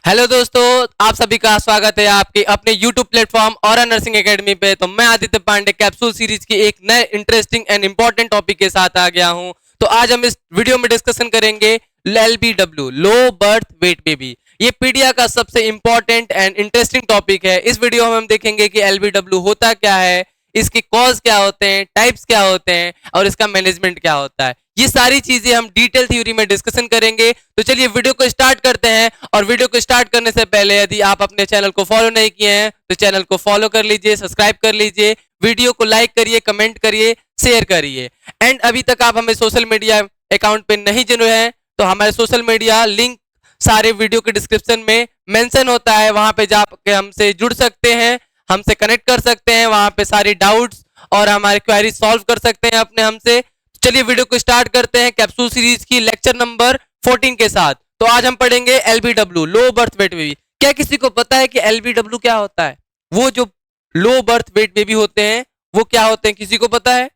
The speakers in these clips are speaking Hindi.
हेलो दोस्तों, आप सभी का स्वागत है आपके अपने YouTube प्लेटफॉर्म और नर्सिंग एकेडमी पे। तो मैं आदित्य पांडे कैप्सूल सीरीज की एक नए इंटरेस्टिंग एंड इंपॉर्टेंट टॉपिक के साथ आ गया हूं। तो आज हम इस वीडियो में डिस्कशन करेंगे LBW, लो बर्थ वेट बेबी। ये पीडिया का सबसे इंपॉर्टेंट एंड इंटरेस्टिंग टॉपिक है। इस वीडियो में हम देखेंगे कि LBW होता क्या है, इसके कॉज क्या होते हैं, टाइप्स क्या होते हैं और इसका मैनेजमेंट क्या होता है। ये सारी चीजें हम डिटेल थ्योरी में डिस्कशन करेंगे। तो चलिए वीडियो को स्टार्ट करते हैं। और वीडियो को स्टार्ट करने से पहले यदि आप अपने चैनल को फॉलो नहीं किए हैं तो चैनल को फॉलो कर लीजिए, सब्सक्राइब कर लीजिए, वीडियो को लाइक करिए, कमेंट करिए, शेयर करिए। एंड अभी तक आप हमें सोशल मीडिया अकाउंट पे नहीं जुड़े हैं तो हमारे सोशल मीडिया लिंक सारे वीडियो के डिस्क्रिप्शन में मेंशन होता है, वहां पे जाके हमसे जुड़ सकते हैं, हमसे कनेक्ट कर सकते हैं, वहां पे सारी डाउट्स और हमारे क्वेरी सॉल्व कर सकते हैं अपने हमसे। चलिए वीडियो को स्टार्ट करते हैं कैप्सूल सीरीज की लेक्चर नंबर 14 के साथ। तो आज हम पढ़ेंगे LBW, लो बर्थ वेट बेबी। क्या किसी को पता है कि LBW क्या होता है? वो जो लो बर्थ वेट बेबी होते हैं वो क्या होते हैं, किसी को पता है?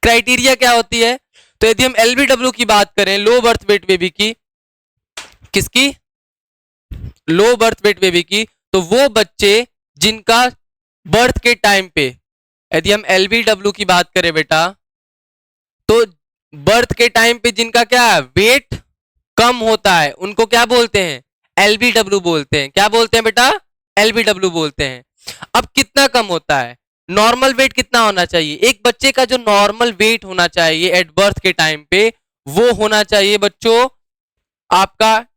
क्राइटेरिया क्या होती है? तो यदि हम LBW की बात करें, लो बर्थ वेट बेबी की, किसकी? लो बर्थ वेट बेबी की, तो वो बच्चे जिनका बर्थ के टाइम पे, यदि हम LBW की बात करें बेटा, तो बर्थ के टाइम पे जिनका क्या है, वेट कम होता है, उनको क्या बोलते हैं? LBW बोलते हैं। क्या बोलते हैं बेटा? LBW बोलते हैं। अब कितना कम होता है? नॉर्मल वेट कितना होना चाहिए? एक बच्चे का जो नॉर्मल वेट होना चाहिए एट बर्थ के टाइम पे, वो होना चाहिए बच्चों आपका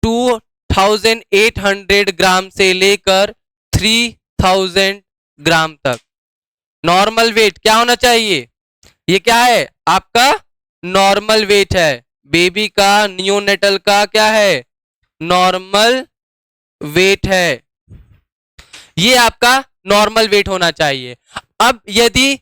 2800 ग्राम से लेकर 3000 ग्राम तक। नॉर्मल वेट क्या होना चाहिए? ये क्या है? आपका नॉर्मल वेट है। बेबी का, नियोनेटल का क्या है? नॉर्मल वेट है। ये आपका नॉर्मल वेट होना चाहिए। अब यदि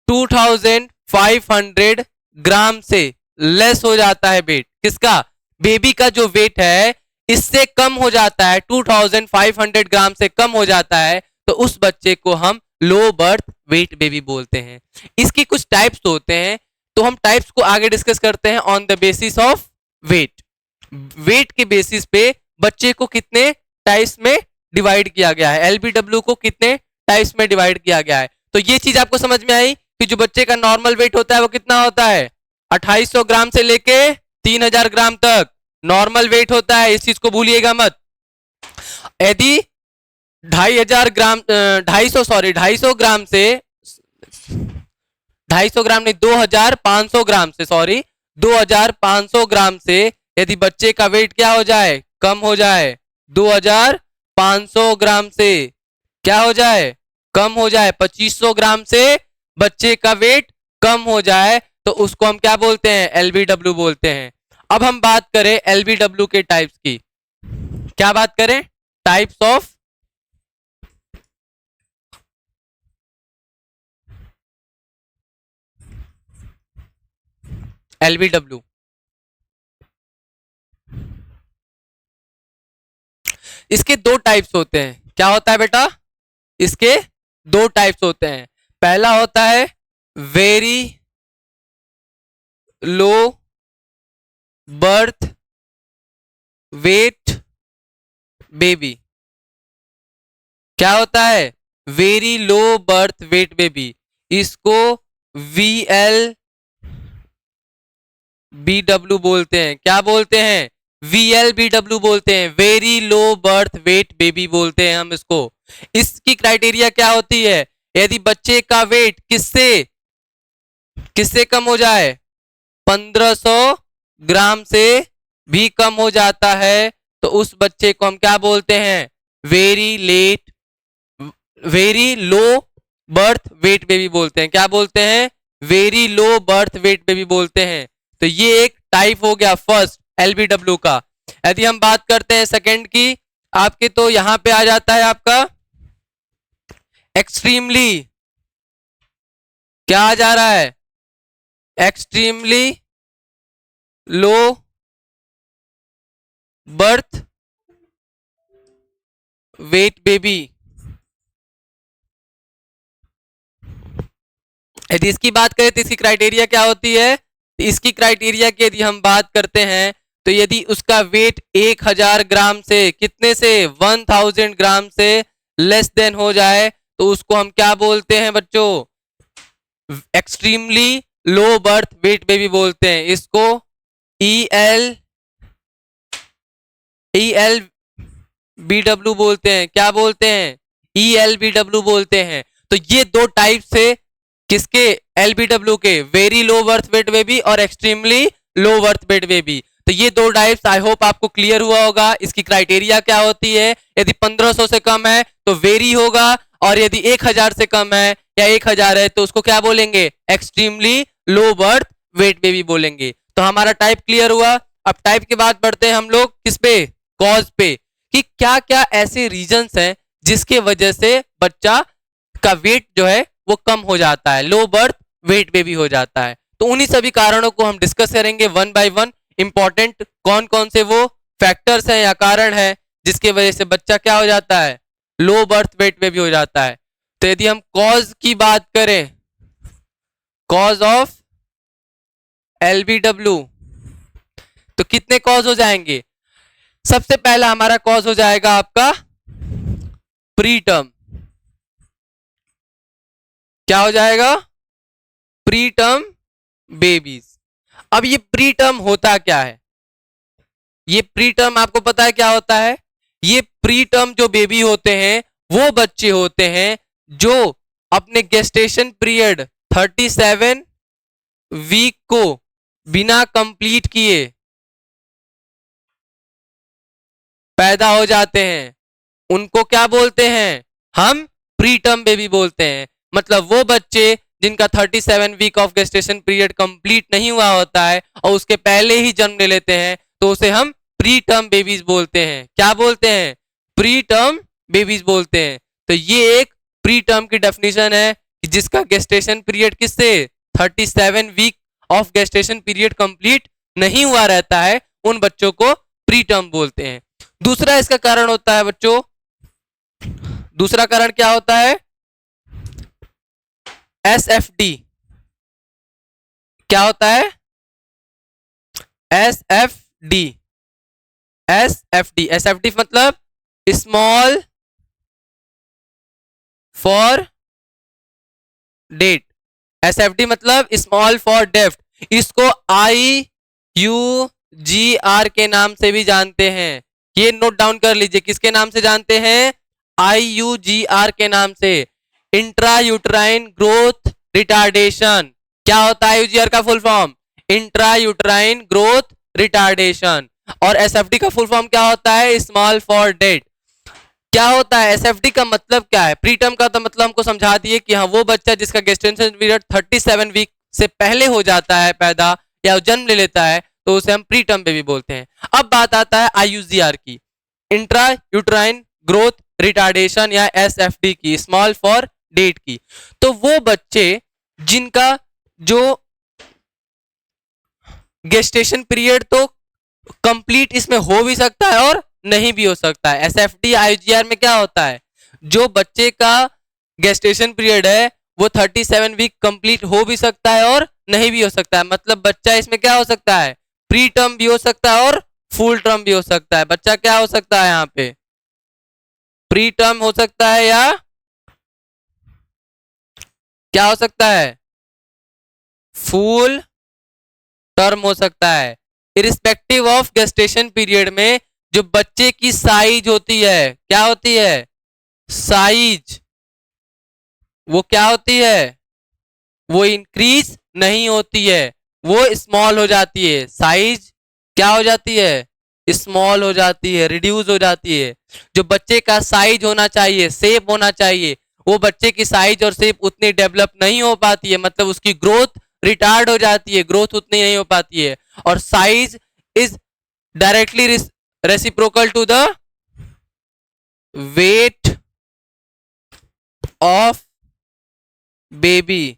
2500 ग्राम से लेस हो जाता है वेट, किसका? बेबी का जो वेट है इससे कम हो जाता है, 2500 ग्राम से कम हो जाता है, तो उस बच्चे को हम लो बर्थ वेट बेबी बोलते हैं। इसकी कुछ टाइप्स होते हैं, तो हम टाइप्स को आगे डिस्कस करते हैं on the basis of weight. Weight के बेसिस पे बच्चे को कितने टाइप्स में डिवाइड किया गया है, LBW को कितने टाइप्स में डिवाइड किया गया है। तो ये चीज आपको समझ में आई कि जो बच्चे का नॉर्मल वेट होता है वो कितना होता है? 2800 ग्राम से लेके 3000 ग्राम तक नॉर्मल वेट होता है, इस चीज को भूलिएगा मत। यदि 2500 ग्राम 250 ग्राम से, 250 ग्राम नहीं, 2500 ग्राम से, सॉरी, 2500 ग्राम से यदि बच्चे का वेट क्या हो जाए, कम हो जाए, 2500 ग्राम से क्या हो जाए, कम हो जाए, 2500 ग्राम से बच्चे का वेट कम हो जाए, तो उसको हम क्या बोलते हैं? LBW बोलते हैं। अब हम बात करें LBW के टाइप्स की। क्या बात करें? Types of LBW। इसके दो टाइप्स होते हैं। क्या होता है बेटा? इसके दो टाइप्स होते हैं। पहला होता है very low birth weight baby. क्या होता है? Very low birth weight baby. इसको VLBW बोलते हैं। क्या बोलते हैं? VLBW बोलते हैं, very low birth weight baby बोलते हैं हम इसको। इसकी क्राइटेरिया क्या होती है? यदि बच्चे का वेट किससे किससे कम हो जाए, 1500 ग्राम से भी कम हो जाता है, तो उस बच्चे को हम क्या बोलते हैं? Very low birth weight baby बोलते हैं। क्या बोलते हैं? Very low birth weight baby बोलते हैं। तो ये एक टाइप हो गया फर्स्ट LBW का। यदि हम बात करते हैं सेकंड की आपके, तो यहां पे आ जाता है आपका एक्सट्रीमली। क्या आ जा रहा है? Extremely low birth weight baby. यदि इसकी बात करें तो इसकी क्राइटेरिया क्या होती है? इसकी क्राइटेरिया की यदि हम बात करते हैं तो यदि उसका वेट 1000 ग्राम से कितने से 1000 ग्राम से लेस देन हो जाए तो उसको हम क्या बोलते हैं बच्चों? Extremely low birth weight baby बोलते हैं। इसको EL BW बोलते हैं। क्या बोलते हैं? ELBW बोलते हैं। तो ये दो टाइप से किसके? LBW के, very low birth weight baby और extremely low birth weight baby. तो ये दो टाइप्स आई होप आपको क्लियर हुआ होगा। इसकी क्राइटेरिया क्या होती है? यदि 1500 से कम है तो वेरी होगा, और यदि 1000 से कम है या 1000 है तो उसको क्या बोलेंगे? Extremely low birth weight baby बोलेंगे। तो हमारा टाइप क्लियर हुआ। अब टाइप के बाद बढ़ते हैं हम लोग किस पे? कॉज पे, कि क्या क्या ऐसे रीजंस हैं जिसके वजह से बच्चा का वेट जो है वो कम हो जाता है, लो बर्थ वेट बेबी हो जाता है। तो उन्हीं सभी कारणों को हम डिस्कस करेंगे वन बाय वन। इंपॉर्टेंट कौन कौन से वो फैक्टर्स हैं या कारण है जिसके वजह से बच्चा क्या हो जाता है? लो बर्थ वेट बेबी हो जाता है। तो यदि हम कॉज की बात करें, कॉज ऑफ LBW, तो कितने कॉज हो जाएंगे? सबसे पहला हमारा कॉज हो जाएगा आपका प्री टर्म। क्या हो जाएगा? Pre term babies. अब ये प्री टर्म होता क्या है? ये प्री टर्म आपको पता है क्या होता है? ये प्री टर्म जो बेबी होते हैं वो बच्चे होते हैं जो अपने गेस्टेशन पीरियड 37 वीक को बिना कंप्लीट किए पैदा हो जाते हैं। उनको क्या बोलते हैं? हम प्री टर्म बेबी बोलते हैं। मतलब वो बच्चे जिनका 37 week of gestation period complete नहीं हुआ होता है और उसके पहले ही जन्म ले लेते हैं तो उसे हम प्री टर्म बेबीज बोलते हैं। क्या बोलते हैं? प्री टर्म बेबीज बोलते हैं। तो ये एक प्री टर्म की डेफिनेशन है कि जिसका गेस्टेशन पीरियड किससे 37 week of gestation period complete नहीं हुआ रहता है, उन बच्चों को प्री टर्म बोलते हैं। दूसरा इसका कारण होता है बच्चों, दूसरा कारण क्या होता है? SFD। क्या होता है? SFD। SFD मतलब स्मॉल फॉर डेट। SFD मतलब स्मॉल फॉर डेफ्ट। इसको IUGR के नाम से भी जानते हैं। ये नोट डाउन कर लीजिए, किसके नाम से जानते हैं? IUGR के नाम से, इंट्रा यूट्राइन ग्रोथ रिटार्डेशन। क्या होता है IUGR का full form? Intra uterine growth retardation. और SFD का फुल फॉर्म क्या होता है? Small for date. क्या होता है? SFD का मतलब क्या है? प्री टर्म का तो मतलब हमको समझा दिए कि हाँ वो बच्चा जिसका गेस्टेशन पीरियड 37 वीक से पहले हो जाता है पैदा या जन्म ले लेता है तो उसे हम प्री टर्म बेबी बोलते हैं। अब बात आता है IUGR की, इंट्रा यूट्राइन ग्रोथ रिटार्डेशन या SFD की, स्मॉल फॉर डेट की। तो वो बच्चे जिनका जो गेस्टेशन पीरियड तो कंप्लीट इसमें हो भी सकता है और नहीं भी हो सकता है। SFD IUGR में क्या होता है? जो बच्चे का गेस्टेशन पीरियड है वो 37 वीक कंप्लीट हो भी सकता है और नहीं भी हो सकता है। मतलब बच्चा इसमें क्या हो सकता है? प्री टर्म भी हो सकता है और फुल टर्म भी हो सकता है। बच्चा क्या हो सकता है यहाँ पे? प्री टर्म हो सकता है या क्या हो सकता है? फुल टर्म हो सकता है। इरिस्पेक्टिव ऑफ गेस्टेशन पीरियड में जो बच्चे की साइज होती है, क्या होती है? साइज। वो क्या होती है? वो इंक्रीज नहीं होती है, वो स्मॉल हो जाती है। साइज क्या हो जाती है? स्मॉल हो जाती है, रिड्यूस हो जाती है। जो बच्चे का साइज होना चाहिए, शेप होना चाहिए, वो बच्चे की साइज और शेप उतनी डेवलप नहीं हो पाती है। मतलब उसकी ग्रोथ रिटार्ड हो जाती है, ग्रोथ उतनी नहीं हो पाती है। और size is directly reciprocal to the weight of baby.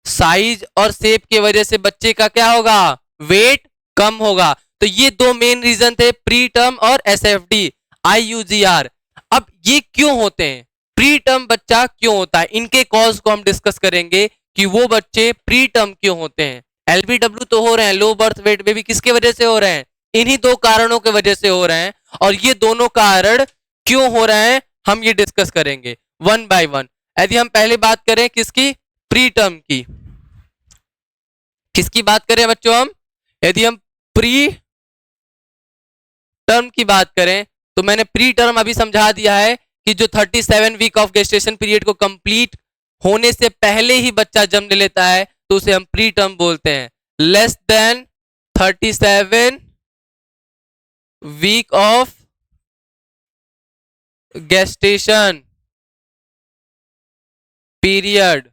Size और शेप की वजह से बच्चे का क्या होगा? वेट कम होगा। तो ये दो मेन रीजन थे, प्री टर्म और SFD IUGR। अब ये क्यों होते हैं? प्री टर्म बच्चा क्यों होता है, इनके कॉज को हम डिस्कस करेंगे कि वो बच्चे प्री टर्म क्यों होते हैं। LBW तो हो रहे हैं, लो बर्थ वेट बेबी, किसके वजह से हो रहे हैं? इन्हीं दो कारणों के वजह से हो रहे हैं, और ये दोनों कारण क्यों हो रहे हैं हम ये डिस्कस करेंगे वन बाय वन। यदि हम पहले बात करें किसकी, प्री टर्म की, किसकी बात करें बच्चों हम, यदि हम प्री टर्म की बात करें तो मैंने प्री टर्म अभी समझा दिया है कि जो 37 वीक ऑफ गेस्टेशन पीरियड को कंप्लीट होने से पहले ही बच्चा जन्म ले लेता है तो उसे हम प्री टर्म बोलते हैं। Less than 37 week of gestation period,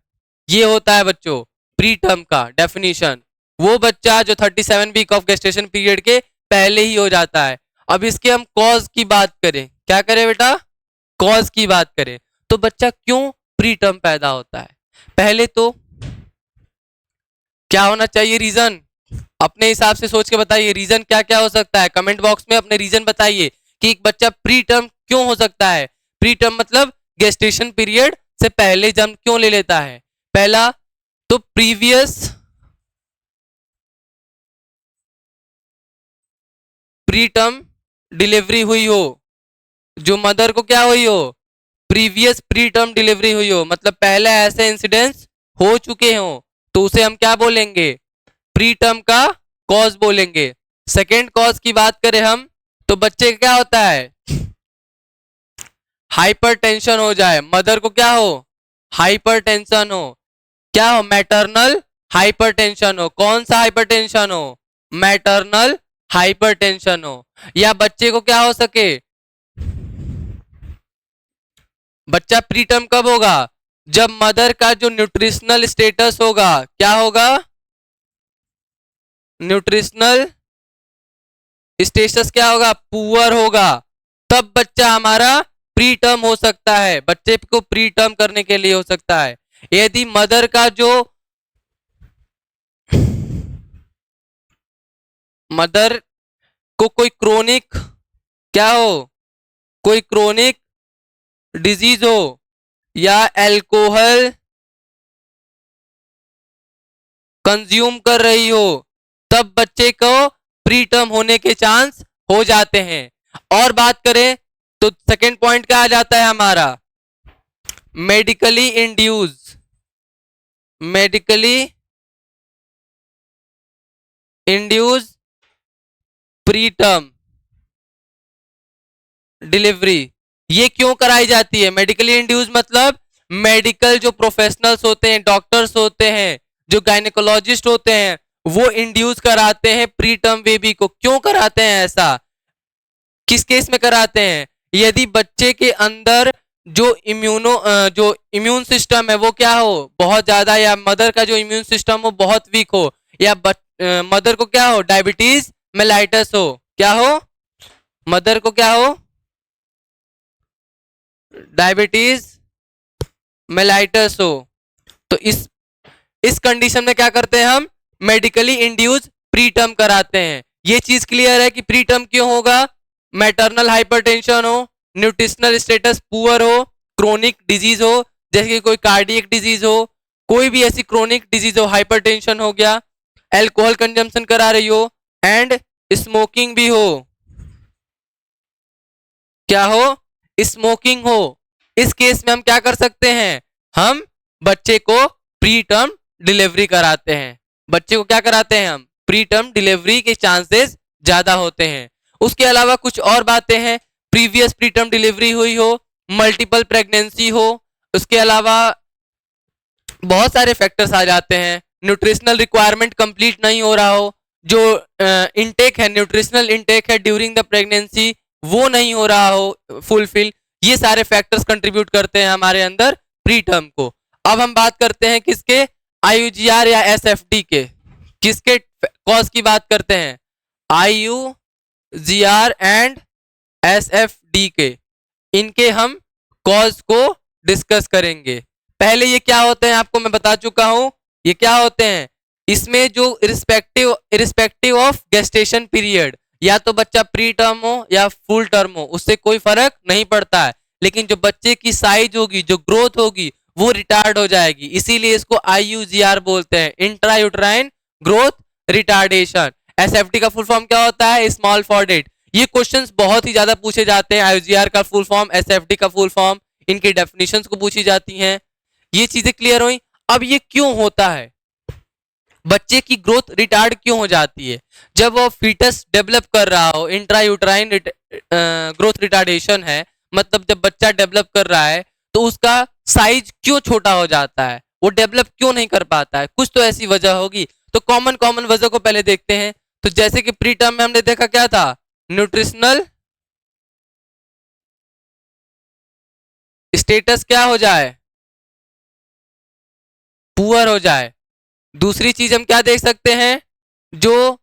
ये होता है बच्चों प्री टर्म का डेफिनेशन। वो बच्चा जो 37 वीक ऑफ गेस्टेशन पीरियड के पहले ही हो जाता है। अब इसके हम कॉज की बात करें, क्या करें बेटा, कॉज की बात करें तो बच्चा क्यों प्री टर्म पैदा होता है, पहले तो क्या होना चाहिए रीजन, अपने हिसाब से सोच के बताइए रीजन क्या क्या हो सकता है। कमेंट बॉक्स में अपने रीजन बताइए कि एक बच्चा प्री टर्म क्यों हो सकता है। प्री टर्म मतलब गेस्टेशन पीरियड से पहले जन्म क्यों ले लेता है। पहला तो प्री टर्म डिलीवरी हुई हो, जो मदर को क्या हुई हो, प्रीवियस प्री टर्म डिलीवरी हुई हो, मतलब पहले ऐसे इंसिडेंट्स हो चुके हो तो उसे हम क्या बोलेंगे, प्री टर्म का कॉज बोलेंगे। सेकेंड कॉज की बात करें हम तो बच्चे क्या होता है, हाइपरटेंशन हो जाए, मदर को क्या हो, हाइपरटेंशन हो, क्या हो, मैटरनल हाइपरटेंशन हो। कौन सा हाइपरटेंशन हो, मैटरनल हाइपरटेंशन हो। या बच्चे को क्या हो सके, बच्चा प्री टर्म कब होगा, जब मदर का जो न्यूट्रिशनल स्टेटस होगा, क्या होगा, न्यूट्रिशनल स्टेटस क्या होगा, पुअर होगा, तब बच्चा हमारा प्री टर्म हो सकता है। बच्चे को प्री टर्म करने के लिए हो सकता है यदि मदर का जो, मदर को कोई क्रोनिक क्या हो, कोई क्रोनिक डिजीज हो या अल्कोहल कंज्यूम कर रही हो, तब बच्चे को प्री टर्म होने के चांस हो जाते हैं। और बात करें तो सेकेंड पॉइंट क्या आ जाता है हमारा, medically induce, medically induce pre term delivery. ये क्यों कराई जाती है, मेडिकली इंड्यूस मतलब मेडिकल जो प्रोफेशनल्स होते हैं, डॉक्टर्स होते हैं, जो गायनेकोलॉजिस्ट होते हैं, वो इंड्यूस कराते हैं प्री टर्म बेबी को। क्यों कराते हैं ऐसा, किस केस में कराते हैं, यदि बच्चे के अंदर जो इम्यून सिस्टम है वो क्या हो, बहुत ज्यादा, या मदर का जो इम्यून सिस्टम हो बहुत वीक हो, या मदर को क्या हो, डायबिटीज मेलाइटस हो, क्या हो, मदर को क्या हो, डायबिटीज मेलाइटस हो, तो इस कंडीशन में क्या करते हैं हम, मेडिकली इंड्यूस प्री टर्म कराते हैं। ये चीज क्लियर है कि प्री टर्म क्यों होगा, मैटरनल हाइपरटेंशन हो, न्यूट्रिशनल स्टेटस पुअर हो, क्रोनिक डिजीज हो जैसे कि कोई कार्डियक डिजीज हो, कोई भी ऐसी क्रोनिक डिजीज हो, हाइपरटेंशन हो गया, अल्कोहल कंजम्पशन करा रही हो, एंड स्मोकिंग भी हो, क्या हो, स्मोकिंग हो। इस केस में हम क्या कर सकते हैं, हम बच्चे को प्री टर्म डिलीवरी कराते हैं। बच्चे को क्या कराते हैं हम, प्री टर्म डिलीवरी के चांसेस ज्यादा होते हैं। उसके अलावा कुछ और बातें हैं, प्रीवियस प्री टर्म डिलीवरी हुई हो, मल्टीपल प्रेगनेंसी हो, उसके अलावा बहुत सारे फैक्टर्स आ जाते हैं, न्यूट्रिशनल रिक्वायरमेंट कंप्लीट नहीं हो रहा हो, जो इनटेक है, न्यूट्रिशनल इनटेक है ड्यूरिंग द प्रेगनेंसी वो नहीं हो रहा हो फुलफिल, ये सारे फैक्टर्स कंट्रीब्यूट करते हैं हमारे अंदर प्री टर्म को। अब हम बात करते हैं किसके, आईयूजीआर या एसएफडी के, किसके कॉज की बात करते हैं, आईयूजीआर एंड एसएफडी के, इनके हम कॉज को डिस्कस करेंगे। पहले ये क्या होते हैं आपको मैं बता चुका हूं, ये क्या होते हैं, इसमें जो इरिस्पेक्टिव ऑफ गेस्टेशन पीरियड, या तो बच्चा प्री टर्म हो या फुल टर्म हो उससे कोई फर्क नहीं पड़ता है, लेकिन जो बच्चे की साइज होगी, जो ग्रोथ होगी वो रिटार्ड हो जाएगी, इसीलिए इसको आईयूजीआर बोलते हैं, intra uterine growth retardation. SFD का फुल फॉर्म क्या होता है? Small for date. ये क्वेश्चंस बहुत ही ज्यादा पूछे जाते हैं। IUGR का फुल फॉर्म, SFD का फुल फॉर्म, इनकी डेफिनेशंस को पूछी जाती हैं। ये चीजें क्लियर हुई। अब ये क्यों होता है? बच्चे की ग्रोथ रिटार्ड क्यों हो जाती है? जब वो फीटस डेवलप कर रहा हो, इंट्रा यूट्राइन ग्रोथ रिटार्डेशन है, मतलब जब बच्चा डेवलप कर रहा है तो उसका साइज क्यों छोटा हो जाता है? वो डेवलप क्यों नहीं कर पाता है? कुछ तो ऐसी वजह होगी। तो कॉमन कॉमन वजह को पहले देखते हैं। तो जैसे कि प्री टर्म में हमने देखा क्या था? न्यूट्रिशनल स्टेटस क्या हो जाए? पुअर हो जाए। दूसरी चीज हम क्या देख सकते हैं? जो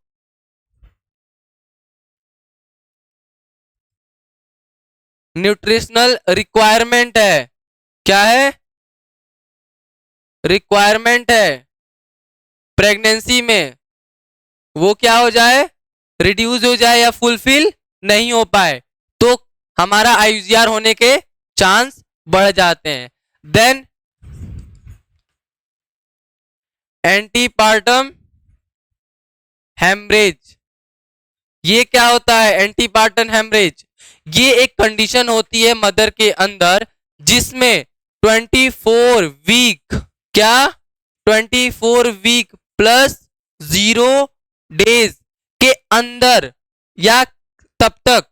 न्यूट्रिशनल रिक्वायरमेंट है, क्या है? रिक्वायरमेंट है प्रेगनेंसी में, वो क्या हो जाए? रिड्यूस हो जाए या फुलफिल नहीं हो पाए, तो हमारा IUGR होने के चांस बढ़ जाते हैं। Then antepartum haemorrhage. ये क्या होता है? एंटीपार्टम हेमरेज ये एक कंडीशन होती है मदर के अंदर जिसमें 24 वीक, क्या 24 वीक प्लस 0 डेज के अंदर या तब तक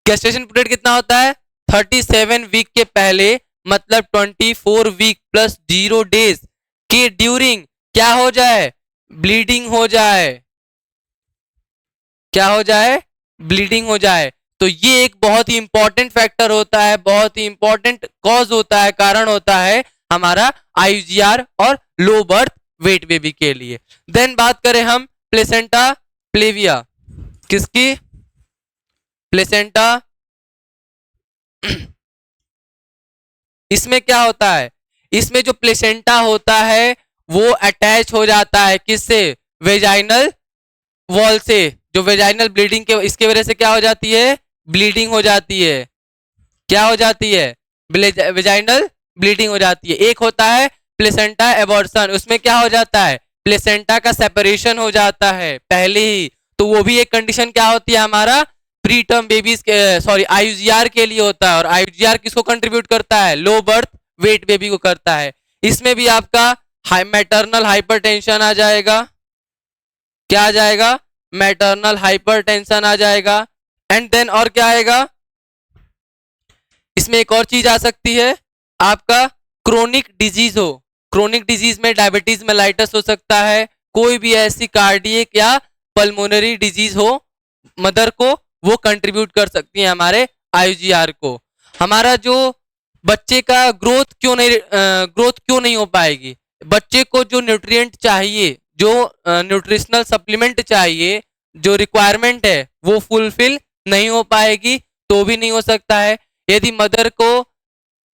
गेस्टेशन पीरियड कितना होता है? 37 वीक के पहले, मतलब 24 वीक प्लस 0 डेज के ड्यूरिंग क्या हो जाए? ब्लीडिंग हो जाए। क्या हो जाए? ब्लीडिंग हो जाए। तो ये एक बहुत ही इंपॉर्टेंट फैक्टर होता है, बहुत ही इंपॉर्टेंट कॉज होता है, कारण होता है हमारा IUGR और लो बर्थ वेट बेबी के लिए। देन बात करें हम प्लेसेंटा प्लेविया, किसकी? प्लेसेंटा। इसमें क्या होता है? इसमें जो प्लेसेंटा होता है वो अटैच हो जाता है किससे? वेजाइनल वॉल से। जो वेजाइनल ब्लीडिंग के, इसके वजह से क्या हो जाती है? ब्लीडिंग हो जाती है। क्या हो जाती है? वेजाइनल ब्लीडिंग हो जाती है। एक होता है प्लेसेंटा एबॉर्शन, उसमें क्या हो जाता है? प्लेसेंटा का सेपरेशन हो जाता है पहले ही। तो वो भी एक कंडीशन क्या होती है हमारा? प्री टर्म बेबीज के, सॉरी, IUGR के लिए होता है। और IUGR किसको कंट्रीब्यूट करता है? लो बर्थ वेट बेबी को करता है। इसमें भी आपका मैटरनल हाइपरटेंशन आ जाएगा। क्या आ जाएगा? मैटरनल हाइपरटेंशन आ जाएगा। एंड देन और क्या आएगा? इसमें एक और चीज आ सकती है, आपका क्रोनिक डिजीज हो। क्रोनिक डिजीज में डायबिटीज मेलाइटस हो सकता है, कोई भी ऐसी कार्डियक या पल्मोनरी डिजीज हो मदर को, वो कंट्रीब्यूट कर सकती है हमारे IUGR को। हमारा जो बच्चे का ग्रोथ क्यों नहीं हो पाएगी? बच्चे को जो न्यूट्रिएंट चाहिए, जो न्यूट्रिशनल सप्लीमेंट चाहिए, जो रिक्वायरमेंट है वो फुलफिल नहीं हो पाएगी, तो भी नहीं हो सकता है। यदि मदर को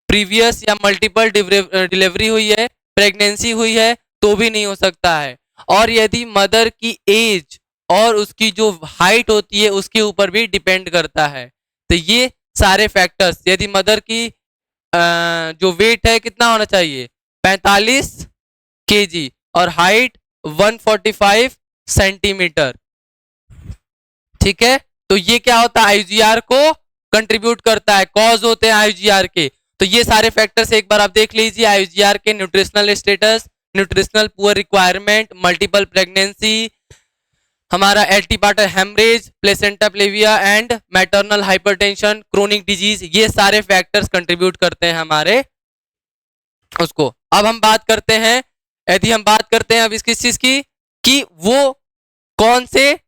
प्रीवियस या मल्टीपल डिलीवरी हुई है, प्रेगनेंसी हुई है, तो भी नहीं हो सकता है। और यदि मदर की एज और उसकी जो हाइट होती है उसके ऊपर भी डिपेंड करता है। तो ये सारे फैक्टर्स, यदि मदर की जो वेट है कितना होना चाहिए? 45 kg और हाइट 145 सेंटीमीटर, ठीक है। तो ये क्या होता है? IUGR को कंट्रीब्यूट करता है, कॉज होते हैं IUGR के। तो ये सारे फैक्टर्स एक बार आप देख लीजिए। IUGR के nutritional status, nutritional poor requirement, multiple pregnancy, हमारा antepartum haemorrhage, placenta previa and maternal hypertension, chronic disease, ये सारे फैक्टर्स कंट्रीब्यूट करते हैं हमारे उसको। अब हम बात करते हैं, यदि हम बात करते हैं अब इस किस चीज की, कि वो कौन से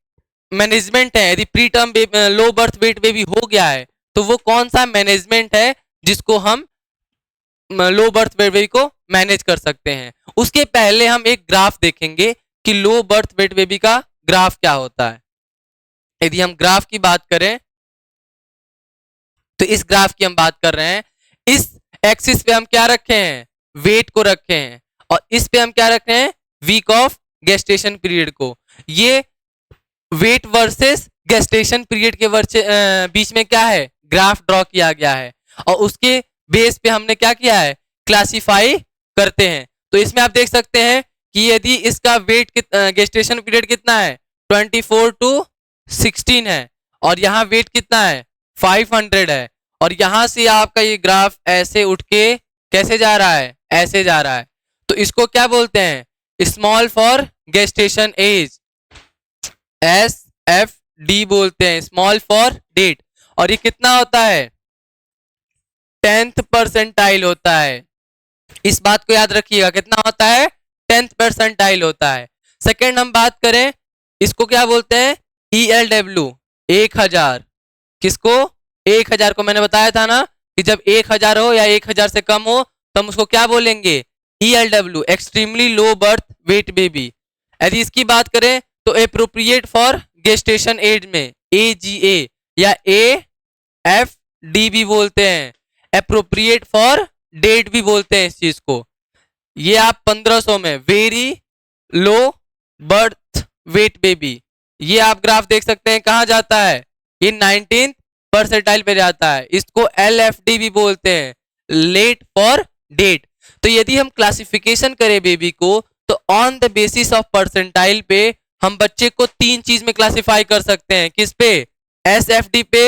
मैनेजमेंट है। यदि प्री टर्म लो बर्थ वेट बेबी हो गया है तो वो कौन सा मैनेजमेंट है जिसको हम लो बर्थ वेट बेबी को मैनेज कर सकते हैं। उसके पहले हम एक ग्राफ देखेंगे कि लो बर्थ वेट बेबी का ग्राफ क्या होता है। यदि हम ग्राफ की बात करें तो इस ग्राफ की हम बात कर रहे हैं। इस एक्सिस पे हम क्या रखे हैं? वेट को रखे हैं। और इस पे हम क्या रख रहे हैं? वीक ऑफ गेस्टेशन पीरियड को। ये वेट वर्सेस गेस्टेशन पीरियड के बीच में क्या है? ग्राफ ड्रॉ किया गया है। और उसके बेस पे हमने क्या किया है? क्लासिफाई करते हैं। तो इसमें आप देख सकते हैं कि यदि इसका वेट गेस्टेशन पीरियड कितना है? 24 to 16 है और यहाँ वेट कितना है 500 है और यहाँ से आपका ये ग्राफ ऐसे उठ के कैसे जा रहा है, ऐसे जा रहा है। तो इसको क्या बोलते हैं, small for gestation age, SFD बोलते हैं, स्मॉल फॉर डेट। और ये कितना होता है 10th परसेंटाइल होता है। इस बात को याद रखिएगा, कितना होता है 10th परसेंटाइल होता है। सेकेंड हम बात करें, इसको क्या बोलते हैं ELW 1000। किसको 1000 को मैंने बताया था ना कि जब 1000 हो या 1000 से कम हो तो हम उसको क्या बोलेंगे ELW, extremely low birth weight baby. यदि इसकी बात करें तो एप्रोप्रिएट फॉर गेस्टेशन एज में AGA या AFD भी बोलते हैं, एप्रोप्रिएट फॉर डेट भी बोलते हैं इस चीज को। ये आप 1500 में very low birth weight baby, ये आप ग्राफ देख सकते हैं कहाँ जाता है, ये 19th परसेंटाइल पे जाता है। इसको LFD भी बोलते हैं, लेट फॉर डेट। तो यदि हम क्लासिफिकेशन करें बेबी को तो on the basis of percentile पे हम बच्चे को 3 चीज में क्लासिफाई कर सकते हैं। किस पे, SFD पे,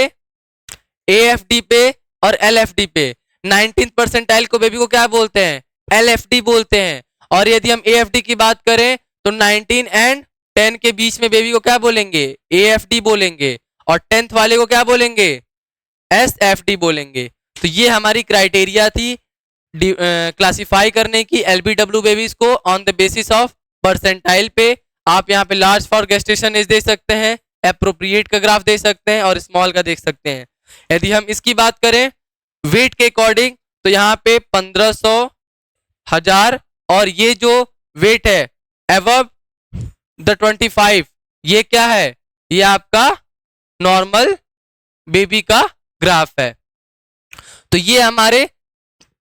AFD पे और LFD पे। 19th परसेंटाइल को बेबी को क्या बोलते हैं, LFD बोलते हैं। और यदि हम AFD की बात करें तो 19 एंड 10 के बीच में बेबी को क्या बोलेंगे, AFD बोलेंगे। और 10th वाले को क्या बोलेंगे, SFD बोलेंगे। तो ये हमारी क्राइटेरिया थी क्लासिफाई करने की LBW बेबीज को on the basis of percentile पे। आप यहाँ पे लार्ज फॉर गेस्टेशन एज दे सकते हैं, एप्रोप्रिएट का ग्राफ दे सकते हैं और स्मॉल का देख सकते हैं। यदि हम इसकी बात करें वेट के अकॉर्डिंग तो यहाँ पे 1500, 1000 और ये जो वेट है अबव द 25, ये क्या है, ये आपका नॉर्मल बेबी का ग्राफ है। तो ये हमारे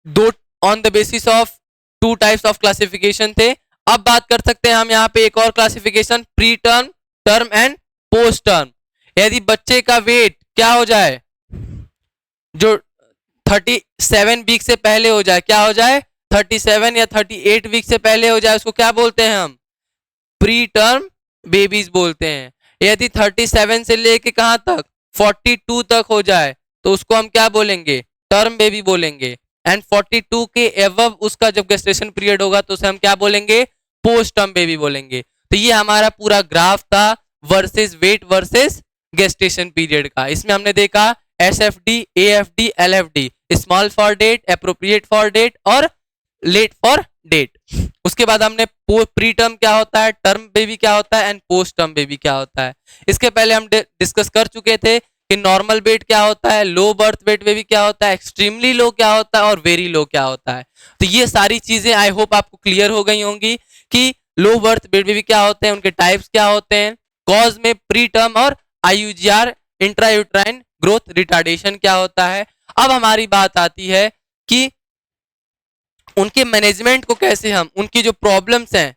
दो on the basis of 2 types of classification थे। अब बात कर सकते हैं हम यहाँ पे एक और classification, pre term, term and post term. यदि बच्चे का वेट क्या हो जाए, जो 37 वीक से पहले हो जाए, क्या हो जाए 37 या 38 वीक से पहले हो जाए, उसको क्या बोलते हैं हम, प्री टर्म बेबीज बोलते हैं। यदि 37 से लेके कहां तक 42 तक हो जाए तो उसको हम क्या बोलेंगे, टर्म बेबी बोलेंगे। एंड 42 के एवव उसका जब गेस्टेशन पीरियड होगा तो उसे हम क्या बोलेंगे, पोस्ट टर्म बेबी बोलेंगे। तो ये हमारा पूरा ग्राफ था versus weight versus gestation period का। इसमें हमने देखा SFD, AFD, LFD, small for date, appropriate for date और लेट फॉर डेट। उसके बाद हमने प्री टर्म क्या होता है, टर्म बेबी क्या होता है एंड पोस्ट टर्म बेबी क्या होता है। इसके पहले हम डिस्कस कर चुके थे कि नॉर्मल वेट क्या होता है, लो बर्थ वेट बेबी क्या होता है, एक्सट्रीमली लो क्या होता है और वेरी लो क्या होता है। तो ये सारी चीजें आई होप आपको क्लियर हो गई होंगी कि लो बर्थ वेट बेबी क्या होते हैं, उनके टाइप्स क्या होते हैं, कॉज में प्री टर्म और IUGR इंट्रायूट्राइन ग्रोथ रिटार्डेशन क्या होता है। अब हमारी बात आती है कि उनके मैनेजमेंट को कैसे हम, उनकी जो प्रॉब्लम्स हैं,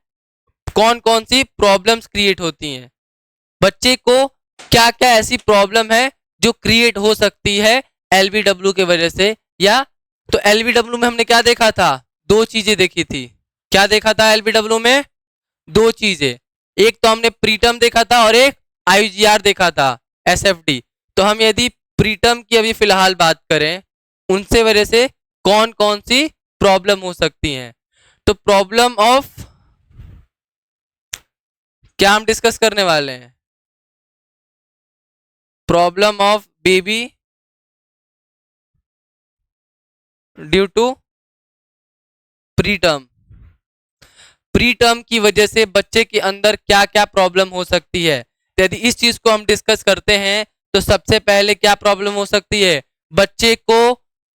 कौन कौन सी प्रॉब्लम्स क्रिएट होती हैं, बच्चे को क्या क्या ऐसी प्रॉब्लम है जो क्रिएट हो सकती है LBW के वजह से। या तो LBW में हमने क्या देखा था, 2 चीजें देखी थी। क्या देखा था LBW में, 2 चीजें, एक तो हमने प्रीटर्म देखा था और एक IUGR देखा था, SFD। तो हम यदि प्रीटर्म की अभी फिलहाल बात करें, उनसे वजह से कौन कौन सी प्रॉब्लम हो सकती हैं। तो प्रॉब्लम ऑफ क्या हम डिस्कस करने वाले हैं, problem of baby due to preterm. Preterm की वजह से बच्चे के अंदर क्या क्या प्रॉब्लम हो सकती है। यदि इस चीज को हम डिस्कस करते हैं तो सबसे पहले क्या प्रॉब्लम हो सकती है, बच्चे को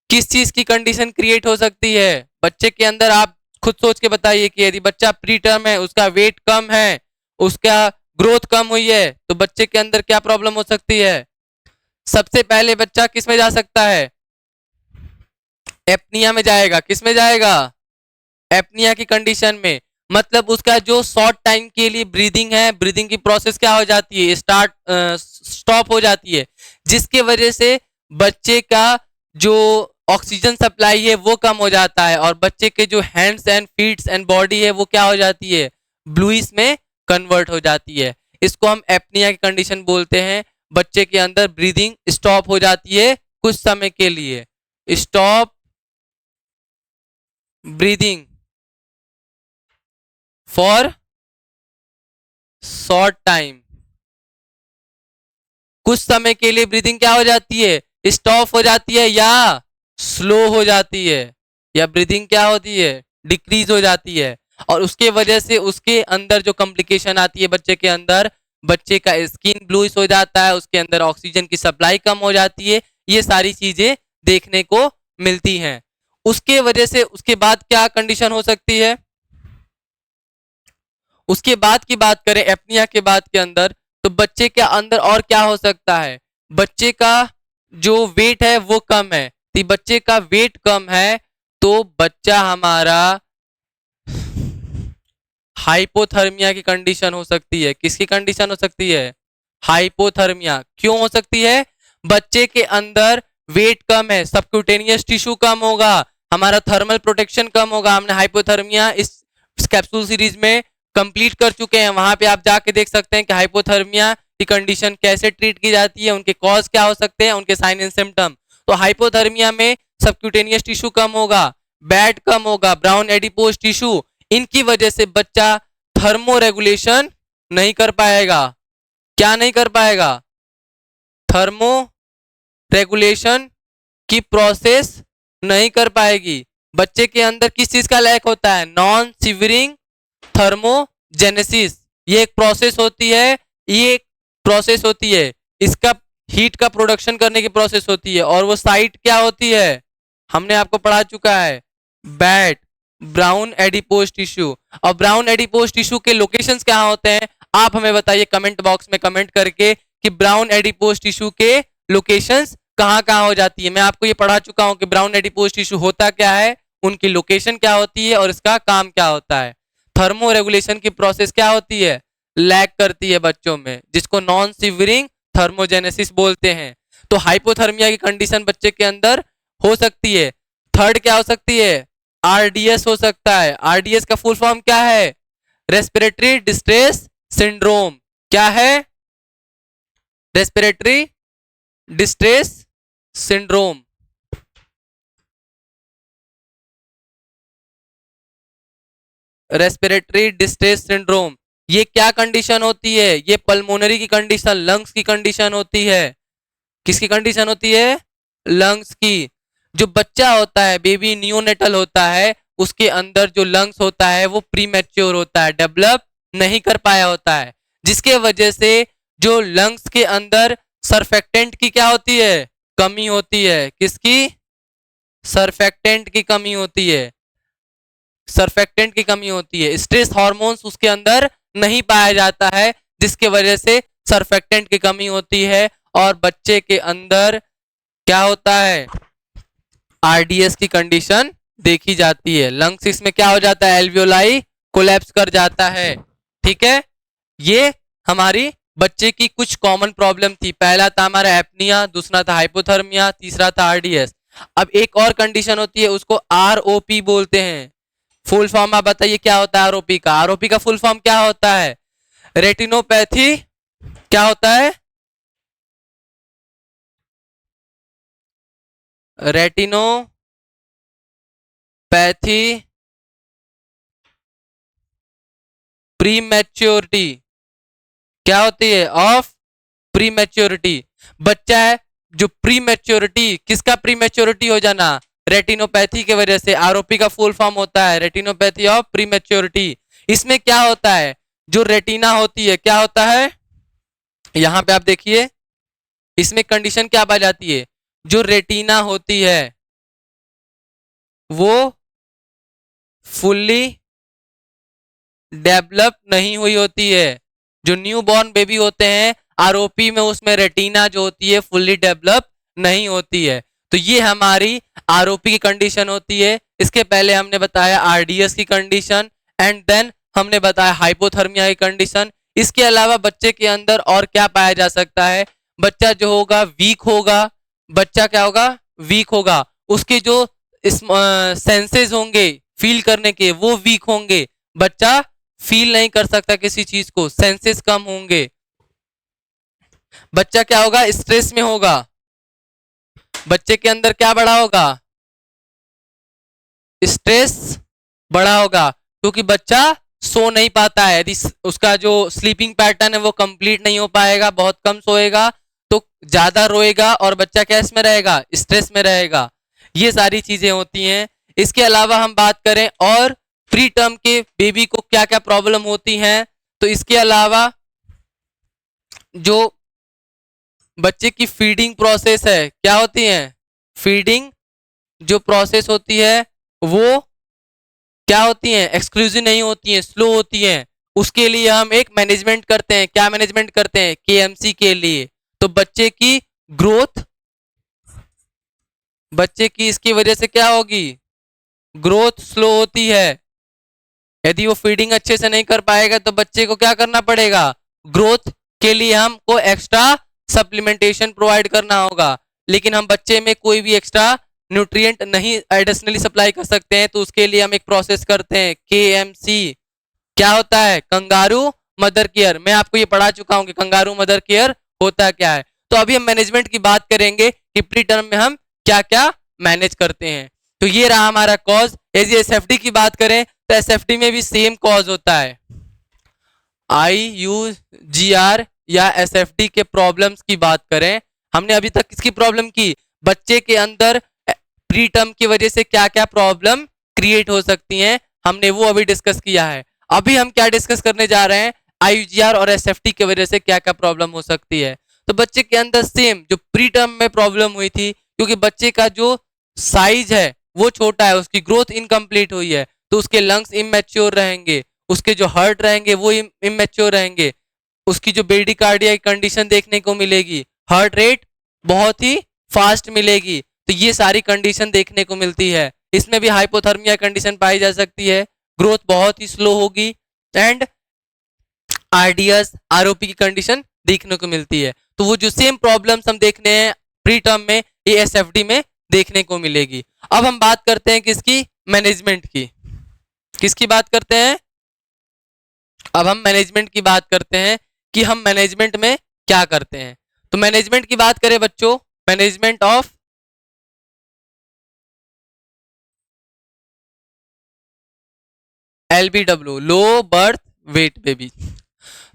किस चीज की कंडीशन क्रिएट हो सकती है। बच्चे के अंदर आप खुद सोच के बताइए कि यदि बच्चा प्री टर्म है, उसका वेट कम है, उसका ग्रोथ कम हुई है, तो बच्चे के अंदर क्या प्रॉब्लम हो सकती है। सबसे पहले बच्चा किस में जा सकता है, एपनिया में जाएगा। किस में जाएगा, एपनिया की कंडीशन में। मतलब उसका जो शॉर्ट टाइम के लिए ब्रीदिंग है, ब्रीदिंग की प्रोसेस क्या हो जाती है, स्टॉप हो जाती है, जिसके वजह से बच्चे का जो ऑक्सीजन सप्लाई है वो कम हो जाता है और बच्चे के जो hands and feats and body है वो क्या हो जाती है, ब्लूइश में कन्वर्ट हो जाती है। इसको हम एपनिया की कंडीशन बोलते हैं। बच्चे के अंदर ब्रीदिंग स्टॉप हो जाती है कुछ समय के लिए, stop breathing for short time. कुछ समय के लिए ब्रीदिंग क्या हो जाती है, स्टॉप हो जाती है या स्लो हो जाती है, या ब्रीदिंग क्या होती है, डिक्रीज हो जाती है। और उसके वजह से उसके अंदर जो कॉम्प्लिकेशन आती है बच्चे के अंदर, बच्चे का स्किन ब्लूइश हो जाता है, उसके अंदर ऑक्सीजन की सप्लाई कम हो जाती है, ये सारी चीजें देखने को मिलती हैं। उसके वजह से उसके बाद क्या कंडीशन हो सकती है, उसके बाद की बात करें एपनिया के बाद के अंदर, तो बच्चे के अंदर और क्या हो सकता है, बच्चे का जो वेट है वो कम है। तो बच्चे का वेट कम है तो बच्चा हमारा हाइपोथर्मिया की कंडीशन हो सकती है। किसकी कंडीशन हो सकती है, हाइपोथर्मिया। क्यों हो सकती है, बच्चे के अंदर वेट कम है, सबक्यूटेनियस टिश्यू कम होगा, हमारा थर्मल प्रोटेक्शन कम होगा। हमने हाइपोथर्मिया इस कैप्सूल सीरीज में कंप्लीट कर चुके हैं, वहां पे आप जाके देख सकते हैं कि हाइपोथर्मिया की कंडीशन कैसे ट्रीट की जाती है, उनके कॉज क्या हो सकते हैं, उनके साइन एंड सिम्टम। तो हाइपोथर्मिया में सबक्यूटेनियस टिश्यू कम होगा, बैट कम होगा, ब्राउन एडिपोज टिश्यू, इनकी वजह से बच्चा थर्मो रेगुलेशन नहीं कर पाएगा। क्या नहीं कर पाएगा, थर्मो रेगुलेशन की प्रोसेस नहीं कर पाएगी। बच्चे के अंदर किस चीज का लैक होता है, नॉन सिवरिंग थर्मोजेनेसिस। ये एक प्रोसेस होती है, ये एक प्रोसेस होती है, इसका हीट का प्रोडक्शन करने की प्रोसेस होती है। और वो साइट क्या होती है, हमने आपको पढ़ा चुका है, बैट ब्राउन एडिपोज टिश्यू। और ब्राउन एडिपोज टिश्यू के लोकेशंस कहाँ होते हैं, आप हमें बताइए कमेंट बॉक्स में कमेंट करके कि ब्राउन एडिपोज टिश्यू के लोकेशंस कहाँ कहाँ हो जाती है। मैं आपको ये पढ़ा चुका हूं कि ब्राउन एडिपोज टिश्यू होता क्या है, उनकी लोकेशन क्या होती है और इसका काम क्या होता है। थर्मो रेगुलेशन की प्रोसेस क्या होती है, लैक करती है बच्चों में, जिसको नॉन सिवरिंग थर्मोजेनेसिस बोलते हैं। तो हाइपोथर्मिया की कंडीशन बच्चे के अंदर हो सकती है। थर्ड क्या हो सकती है, आरडीएस हो सकता है। आरडीएस का फुल फॉर्म क्या है, रेस्पिरेटरी डिस्ट्रेस सिंड्रोम। क्या है, respiratory distress syndrome. Respiratory distress syndrome, ये क्या कंडीशन होती है, ये पल्मोनरी की कंडीशन, लंग्स की कंडीशन होती है। किसकी कंडीशन होती है, लंग्स की। जो बच्चा होता है, बेबी न्यूनेटल होता है, उसके अंदर जो लंग्स होता है वो प्रीमैच्योर होता है, डेवलप नहीं कर पाया होता है, जिसके वजह से जो लंग्स के अंदर सरफेक्टेंट की क्या होती है, कमी होती है। किसकी, सरफेक्टेंट की कमी होती है, सरफेक्टेंट की कमी होती है। स्ट्रेस हार्मोन्स उसके अंदर नहीं पाया जाता है, जिसके वजह से सरफेक्टेंट की कमी होती है और बच्चे के अंदर क्या होता है, आरडीएस की कंडीशन देखी जाती है। लंग्स इसमें क्या हो जाता है, एल्वियोलाई कोलैप्स कर जाता है। ठीक है, ये हमारी बच्चे की कुछ कॉमन प्रॉब्लम थी। पहला था हमारा एपनिया, दूसरा था हाइपोथर्मिया, तीसरा था आरडीएस। अब एक और कंडीशन होती है, उसको आरओपी बोलते हैं। फुल फॉर्म आप बताइए क्या होता है आरओपी का। आरओपी का फुल फॉर्म क्या होता है, रेटिनोपैथी। क्या होता है, रेटिनोपैथी प्रीमैच्योरिटी। क्या होती है, ऑफ प्रीमैच्योरिटी। बच्चा है जो प्रीमैच्योरिटी, किसका प्रीमैच्योरिटी हो जाना, रेटिनोपैथी की वजह से। आरओपी का फुल फॉर्म होता है रेटिनोपैथी ऑफ प्रीमैच्योरिटी। इसमें क्या होता है, जो रेटिना होती है, क्या होता है, यहां पे आप देखिए, इसमें कंडीशन क्या पाई जाती है, जो रेटिना होती है वो फुल्ली डेवलप नहीं हुई होती है। जो न्यू बॉर्न बेबी होते हैं, आरओपी में उसमें रेटिना जो होती है फुल्ली डेवलप नहीं होती है। तो ये हमारी आरओपी की कंडीशन होती है। इसके पहले हमने बताया आरडीएस की कंडीशन, एंड देन हमने बताया हाइपोथर्मिया की कंडीशन। इसके अलावा बच्चे के अंदर और क्या पाया जा सकता है, बच्चा जो होगा वीक होगा। बच्चा क्या होगा, वीक होगा। उसके जो सेंसेस होंगे फील करने के वो वीक होंगे। बच्चा फील नहीं कर सकता किसी चीज को, सेंसेस कम होंगे, बच्चा क्या होगा, स्ट्रेस में होगा, बच्चे के अंदर क्या बढ़ा होगा, स्ट्रेस बढ़ा होगा, क्योंकि बच्चा सो नहीं पाता है। यदि उसका जो स्लीपिंग पैटर्न है वो कंप्लीट नहीं हो पाएगा, बहुत कम सोएगा तो ज्यादा रोएगा और बच्चा क्या इसमें रहेगा, स्ट्रेस में रहेगा। ये सारी चीजें होती हैं। इसके अलावा हम बात करें और प्री टर्म के बेबी को क्या क्या प्रॉब्लम होती हैं, तो इसके अलावा जो बच्चे की फीडिंग प्रोसेस है, क्या होती है, फीडिंग जो प्रोसेस होती है वो क्या होती है, एक्सक्लूसिव नहीं होती है, स्लो होती है। उसके लिए हम एक मैनेजमेंट करते हैं, क्या मैनेजमेंट करते हैं, केएमसी के लिए। तो बच्चे की ग्रोथ, बच्चे की इसकी वजह से क्या होगी, ग्रोथ स्लो होती है। यदि वो फीडिंग अच्छे से नहीं कर पाएगा तो बच्चे को क्या करना पड़ेगा, ग्रोथ के लिए हमको एक्स्ट्रा सप्लीमेंटेशन प्रोवाइड करना होगा। लेकिन हम बच्चे में कोई भी एक्स्ट्रा न्यूट्रिएंट नहीं एडिशनली सप्लाई कर सकते हैं, तो उसके लिए हम एक प्रोसेस करते हैं, केएमसी। क्या होता है, कंगारू मदर केयर। मैं आपको ये पढ़ा चुका हूं कि कंगारू मदर केयर होता क्या है। तो अभी हम मैनेजमेंट की बात करेंगे कि प्री टर्म में हम क्या क्या मैनेज करते हैं। तो ये रहा हमारा कॉज। यदि एसएफडी की बात करें तो एसएफडी में भी सेम कॉज होता है, IUGR या एसएफडी के प्रॉब्लम्स की बात करें, हमने अभी तक किसकी प्रॉब्लम की, बच्चे के अंदर प्री टर्म की वजह से क्या क्या प्रॉब्लम क्रिएट हो सकती हैं, हमने वो अभी डिस्कस किया है। अभी हम क्या डिस्कस करने जा रहे हैं, IUGR और एसएफडी की वजह से क्या क्या प्रॉब्लम हो सकती है। तो बच्चे के अंदर सेम जो प्री टर्म में प्रॉब्लम हुई थी, क्योंकि बच्चे का जो साइज है वो छोटा है, उसकी ग्रोथ इनकम्प्लीट हुई है, तो उसके लंग्स इमेच्योर रहेंगे, उसके जो हार्ट रहेंगे वो इमेच्योर रहेंगे, उसकी जो ब्रेडिकार्डिया कंडीशन देखने को मिलेगी, हार्ट रेट बहुत ही फास्ट मिलेगी। तो ये सारी कंडीशन देखने को मिलती है। इसमें भी हाइपोथर्मिया कंडीशन पाई जा सकती है, ग्रोथ बहुत ही स्लो होगी एंड आरडीएस आरओपी की कंडीशन देखने को मिलती है। तो वो जो सेम प्रॉब्लम्स हम देखने हैं प्री टर्म में, ये एसएफडी में देखने को मिलेगी। अब हम बात करते हैं किसकी, मैनेजमेंट की। किसकी बात करते हैं, अब हम मैनेजमेंट की बात करते हैं कि हम मैनेजमेंट में क्या करते हैं। तो मैनेजमेंट की बात करें बच्चों, management of LBW, low birth weight baby.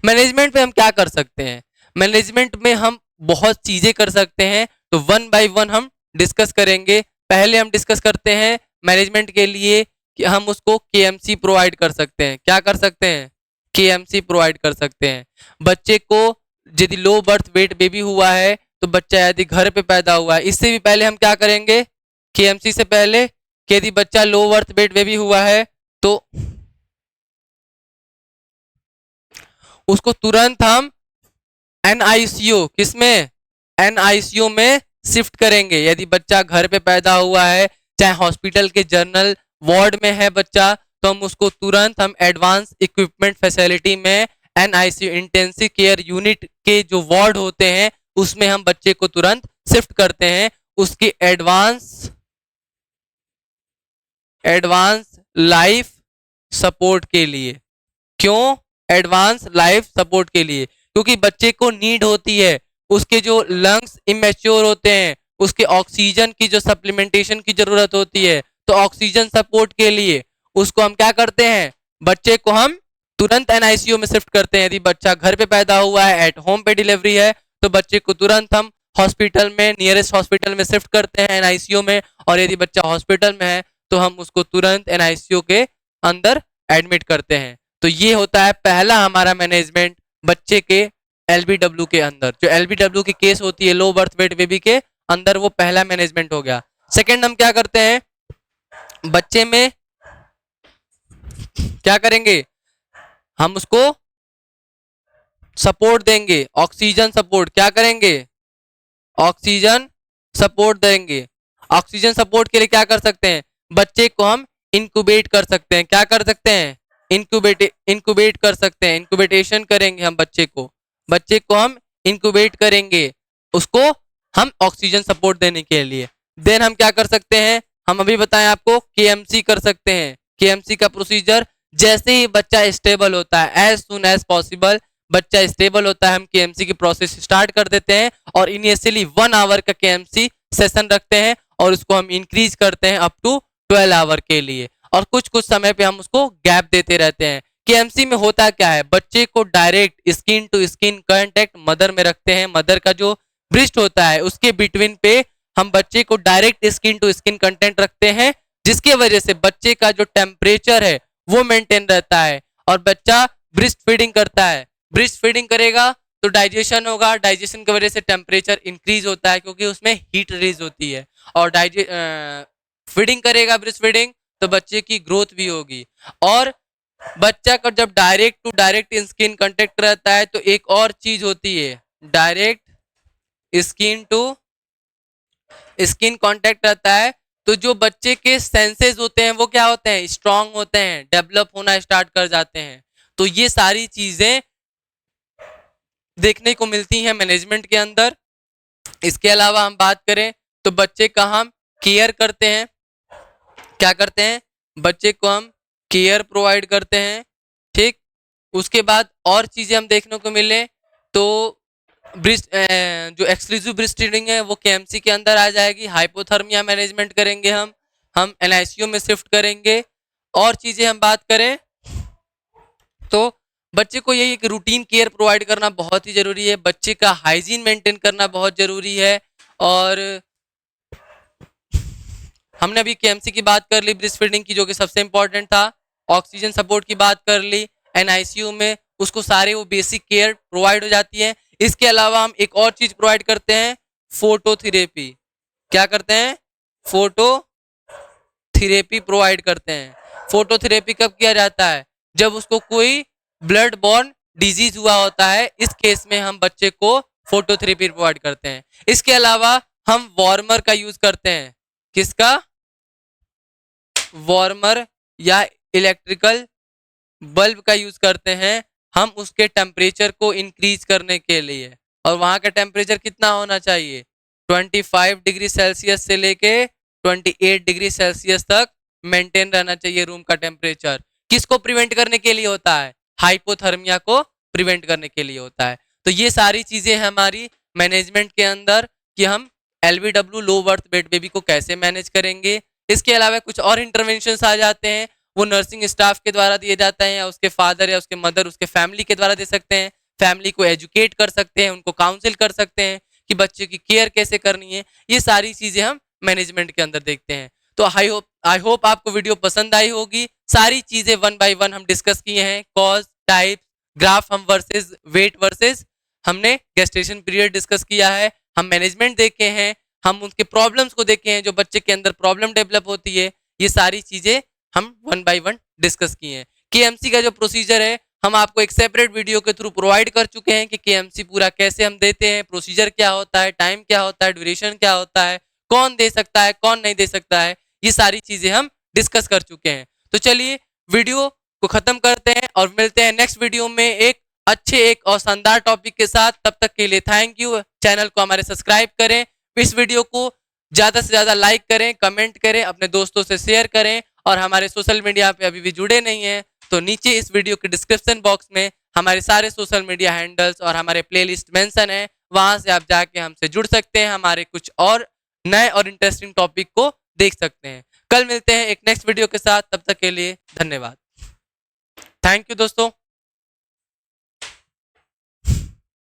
Management में हम क्या कर सकते हैं, मैनेजमेंट में हम बहुत चीजें कर सकते हैं, तो वन बाय वन हम डिस्कस करेंगे। पहले हम डिस्कस करते हैं मैनेजमेंट के लिए कि हम उसको केएमसी प्रोवाइड कर सकते हैं। क्या कर सकते हैं, केएमसी प्रोवाइड कर सकते हैं। बच्चे को यदि लो बर्थ वेट बेबी हुआ है, तो बच्चा यदि घर पे पैदा हुआ है, इससे भी पहले हम क्या करेंगे, केएमसी से पहले कि यदि बच्चा लो बर्थ वेट बेबी हुआ है तो उसको तुरंत हम एनआईसीयू, किसमें, एनआईसीयू में शिफ्ट करेंगे। यदि बच्चा घर पे पैदा हुआ है, चाहे हॉस्पिटल के जनरल वार्ड में है बच्चा, तो हम उसको तुरंत हम एडवांस इक्विपमेंट फैसिलिटी में एनआईसीयू इंटेंसिव केयर यूनिट के जो वार्ड होते हैं उसमें हम बच्चे को तुरंत शिफ्ट करते हैं, उसकी एडवांस लाइफ सपोर्ट के लिए। क्यों, एडवांस लाइफ सपोर्ट के लिए, क्योंकि बच्चे को नीड होती है, उसके जो लंग्स इमेच्योर होते हैं, उसके ऑक्सीजन की जो सप्लीमेंटेशन की जरूरत होती है, तो ऑक्सीजन सपोर्ट के लिए उसको हम क्या करते हैं, बच्चे को हम तुरंत एनआईसीयू में शिफ्ट करते हैं। यदि बच्चा घर पे पैदा हुआ है, एट होम पे डिलीवरी है, तो बच्चे को तुरंत हम हॉस्पिटल में, नियरेस्ट हॉस्पिटल में शिफ्ट करते हैं एनआईसीयू में। और यदि बच्चा हॉस्पिटल में है तो हम उसको तुरंत एनआईसीयू के अंदर एडमिट करते हैं। तो ये होता है पहला हमारा मैनेजमेंट बच्चे के एलबीडब्ल्यू के अंदर। जो एलबीडब्ल्यू की केस होती है लो बर्थ वेट बेबी के अंदर, वो पहला मैनेजमेंट हो गया। सेकंड हम क्या करते हैं, बच्चे में क्या करेंगे, हम उसको सपोर्ट देंगे, ऑक्सीजन सपोर्ट। क्या करेंगे, ऑक्सीजन सपोर्ट देंगे। ऑक्सीजन सपोर्ट के लिए क्या कर सकते हैं, बच्चे को हम इंक्यूबेट कर सकते हैं। क्या कर सकते हैं, इंक्यूबेट कर सकते हैं, इंक्यूबेटेशन करेंगे हम बच्चे को हम इंक्यूबेट करेंगे, उसको हम ऑक्सीजन सपोर्ट देने के लिए। देन हम क्या कर सकते हैं, हम अभी बताएं आपको, केएमसी कर सकते हैं। केएमसी का प्रोसीजर, जैसे ही बच्चा स्टेबल होता है, एज सुन एज पॉसिबल बच्चा स्टेबल होता है, हम केएमसी की प्रोसेस स्टार्ट कर देते हैं और इनिशियली 1 आवर का केएमसी सेशन रखते हैं और उसको हम इंक्रीज करते हैं अप टू 12 आवर के लिए, और कुछ कुछ समय पे हम उसको गैप देते रहते हैं। केएमसी में होता क्या है, बच्चे को direct skin to skin contact mother में रखते हैं, मदर का जो ब्रेस्ट होता है उसके बिटवीन पे हम बच्चे को direct skin to skin content रखते हैं, जिसके वजह से बच्चे का जो टेम्परेचर है वो मेंटेन रहता है और बच्चा ब्रेस्ट फीडिंग करता है। ब्रेस्ट फीडिंग करेगा तो डाइजेशन होगा, डाइजेशन की वजह से टेम्परेचर इंक्रीज होता है क्योंकि उसमें हीट रिलीज होती है, और फीडिंग करेगा ब्रेस्ट फीडिंग तो बच्चे की ग्रोथ भी होगी। और बच्चा का जब direct to direct skin contact रहता है तो एक और चीज होती है, direct skin to skin contact रहता है तो जो बच्चे के सेंसेस होते हैं वो क्या होते हैं, स्ट्रांग होते हैं, डेवलप होना स्टार्ट कर जाते हैं। तो ये सारी चीजें देखने को मिलती हैं मैनेजमेंट के अंदर। इसके अलावा हम बात करें तो बच्चे का हम केयर करते हैं, क्या करते हैं, बच्चे को हम केयर प्रोवाइड करते हैं, ठीक। उसके बाद और चीजें हम देखने को मिले तो ब्रेस्ट जो एक्सक्लूसिव ब्रेस्ट फीडिंग है वो केएमसी के अंदर आ जाएगी, हाइपोथर्मिया मैनेजमेंट करेंगे हम एनआईसीयू में शिफ्ट करेंगे। और चीजें हम बात करें तो बच्चे को यही एक रूटीन केयर प्रोवाइड करना बहुत ही जरूरी है, बच्चे का हाइजीन मेंटेन करना बहुत जरूरी है। और हमने अभी केएमसी की बात कर ली, ब्रेस्ट फीडिंग की जो कि सबसे इंपॉर्टेंट था, ऑक्सीजन सपोर्ट की बात कर ली, एनआईसीयू में उसको सारे वो बेसिक केयर प्रोवाइड हो जाती है। इसके अलावा हम एक और चीज प्रोवाइड करते हैं, फोटोथेरेपी। क्या करते हैं, फोटोथेरेपी प्रोवाइड करते हैं। फोटोथेरेपी कब किया जाता है, जब उसको कोई ब्लड बॉर्न डिजीज हुआ होता है, इस केस में हम बच्चे को फोटोथेरेपी प्रोवाइड करते हैं। इसके अलावा हम वार्मर का यूज करते हैं, किसका, वार्मर या इलेक्ट्रिकल बल्ब का यूज करते हैं हम उसके टेम्परेचर को इंक्रीज करने के लिए। और वहां का टेम्परेचर कितना होना चाहिए, 25 डिग्री सेल्सियस से लेके 28 डिग्री सेल्सियस तक मेंटेन रहना चाहिए रूम का टेम्परेचर। किसको प्रिवेंट करने के लिए होता है, हाइपोथर्मिया को प्रिवेंट करने के लिए होता है। तो ये सारी चीजें हमारी मैनेजमेंट के अंदर कि हम एलबीडब्ल्यू लो बर्थ वेट बेबी को कैसे मैनेज करेंगे। इसके अलावा कुछ और इंटरवेंशन आ जाते हैं, वो नर्सिंग स्टाफ के द्वारा दिए जाते हैं या उसके फादर या उसके मदर उसके फैमिली के द्वारा दे सकते हैं। फैमिली को एजुकेट कर सकते हैं, उनको काउंसिल कर सकते हैं कि बच्चे की केयर कैसे करनी है। ये सारी चीजें हम मैनेजमेंट के अंदर देखते हैं। तो आई होप आपको वीडियो पसंद आई होगी। सारी चीजें 1 बाय 1 हम डिस्कस किए हैं, कॉज, टाइप, ग्राफ हम वर्सेस वेट वर्सेस, हमने गेस्टेशन पीरियड डिस्कस किया है, हम मैनेजमेंट देखे हैं, हम उनके प्रॉब्लम्स को देखे हैं जो बच्चे के अंदर प्रॉब्लम डेवलप होती है। ये सारी चीजें हम 1 बाय 1 डिस्कस किए हैं। केएमसी का जो प्रोसीजर है हम आपको एक सेपरेट वीडियो के थ्रू प्रोवाइड कर चुके हैं कि केएमसी पूरा कैसे हम देते हैं, प्रोसीजर क्या होता है, टाइम क्या होता है, ड्यूरेशन क्या होता है, कौन दे सकता है कौन नहीं दे सकता है, ये सारी चीजें हम डिस्कस कर चुके हैं। तो चलिए वीडियो को खत्म करते हैं और मिलते हैं नेक्स्ट वीडियो में एक अच्छे एक और शानदार टॉपिक के साथ। तब तक के लिए थैंक यू। चैनल को हमारे सब्सक्राइब करें, इस वीडियो को ज्यादा से ज्यादा लाइक करें, कमेंट करें, अपने दोस्तों से शेयर करें, और हमारे सोशल मीडिया पे अभी भी जुड़े नहीं हैं तो नीचे इस वीडियो के डिस्क्रिप्शन बॉक्स में हमारे सारे सोशल मीडिया हैंडल्स और हमारे प्लेलिस्ट मेंशन है, वहां से आप जाके हमसे जुड़ सकते हैं, हमारे कुछ और नए और इंटरेस्टिंग टॉपिक को देख सकते हैं। कल मिलते हैं एक नेक्स्ट वीडियो के साथ, तब तक के लिए धन्यवाद। थैंक यू दोस्तों।